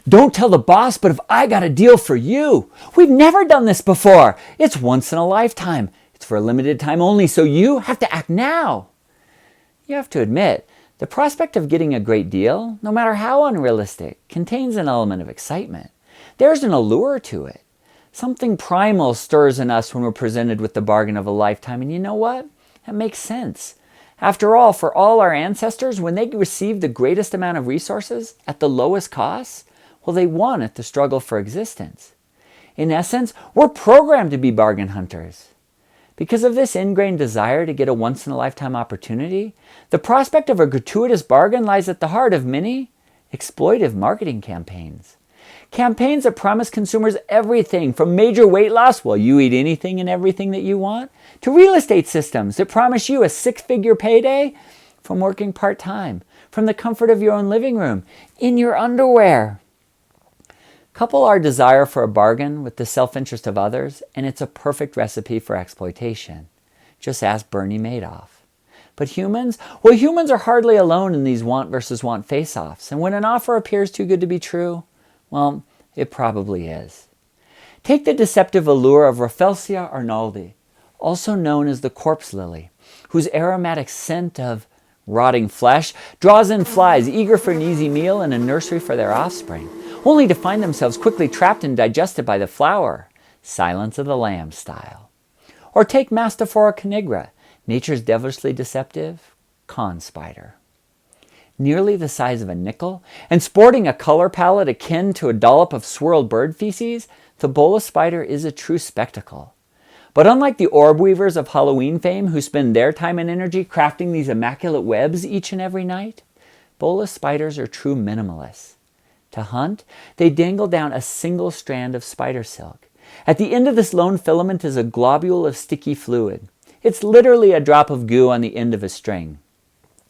Don't tell the boss, but if I got a deal for you. We've never done this before. It's once in a lifetime. It's for a limited time only, so you have to act now. You have to admit, the prospect of getting a great deal, no matter how unrealistic, contains an element of excitement. There's an allure to it. Something primal stirs in us when we're presented with the bargain of a lifetime, and you know what? That makes sense. After all, for all our ancestors, when they received the greatest amount of resources at the lowest costs, well, they won at the struggle for existence. In essence, we're programmed to be bargain hunters. Because of this ingrained desire to get a once-in-a-lifetime opportunity, the prospect of a gratuitous bargain lies at the heart of many exploitive marketing campaigns. Campaigns that promise consumers everything from major weight loss, well, you eat anything and everything that you want, to real estate systems that promise you a six-figure payday from working part-time, from the comfort of your own living room, in your underwear. Couple our desire for a bargain with the self-interest of others, and it's a perfect recipe for exploitation. Just ask Bernie Madoff. But humans? Well, humans are hardly alone in these want versus want face-offs, and when an offer appears too good to be true, well, it probably is. Take the deceptive allure of Rafflesia arnoldi, also known as the corpse lily, whose aromatic scent of rotting flesh draws in flies eager for an easy meal and a nursery for their offspring, only to find themselves quickly trapped and digested by the flower, Silence of the Lambs style. Or take Mastophora cornigera, nature's devilishly deceptive con spider. Nearly the size of a nickel, and sporting a color palette akin to a dollop of swirled bird feces, the Bolas spider is a true spectacle. But unlike the orb weavers of Halloween fame who spend their time and energy crafting these immaculate webs each and every night, Bolas spiders are true minimalists. To hunt, they dangle down a single strand of spider silk. At the end of this lone filament is a globule of sticky fluid. It's literally a drop of goo on the end of a string.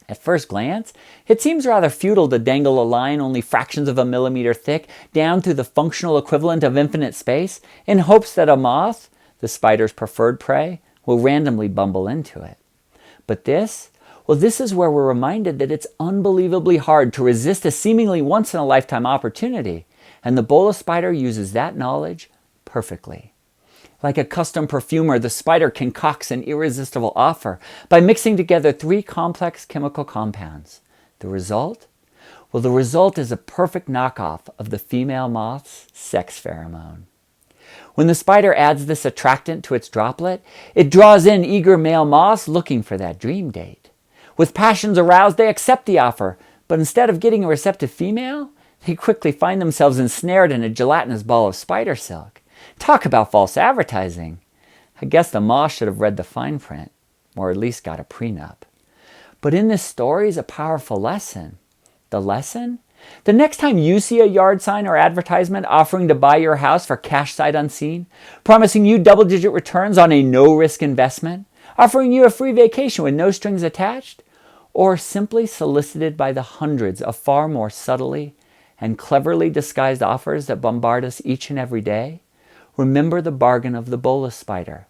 At first glance, it seems rather futile to dangle a line only fractions of a millimeter thick down through the functional equivalent of infinite space in hopes that a moth, the spider's preferred prey, will randomly bumble into it. But this is where we're reminded that it's unbelievably hard to resist a seemingly once-in-a-lifetime opportunity, and the Bolas spider uses that knowledge perfectly. Like a custom perfumer, the spider concocts an irresistible offer by mixing together 3 complex chemical compounds. The result? Well, the result is a perfect knockoff of the female moth's sex pheromone. When the spider adds this attractant to its droplet, it draws in eager male moths looking for that dream date. With passions aroused, they accept the offer, but instead of getting a receptive female, they quickly find themselves ensnared in a gelatinous ball of spider silk. Talk about false advertising. I guess the moth should have read the fine print, or at least got a prenup. But in this story is a powerful lesson. The lesson? The next time you see a yard sign or advertisement offering to buy your house for cash sight unseen, promising you double-digit returns on a no-risk investment, offering you a free vacation with no strings attached, or simply solicited by the hundreds of far more subtly and cleverly disguised offers that bombard us each and every day, remember the bargain of the Bolas spider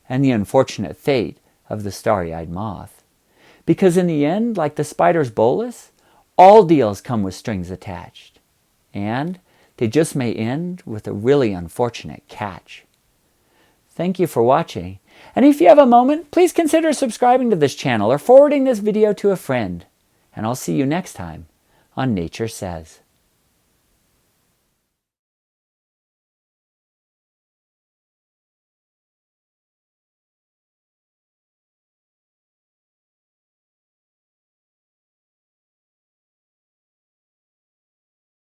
and the unfortunate fate of the starry-eyed moth. Because in the end, like the spider's Bolas, all deals come with strings attached. And they just may end with a really unfortunate catch. Thank you for watching. And if you have a moment, please consider subscribing to this channel or forwarding this video to a friend. And I'll see you next time on Nature Says.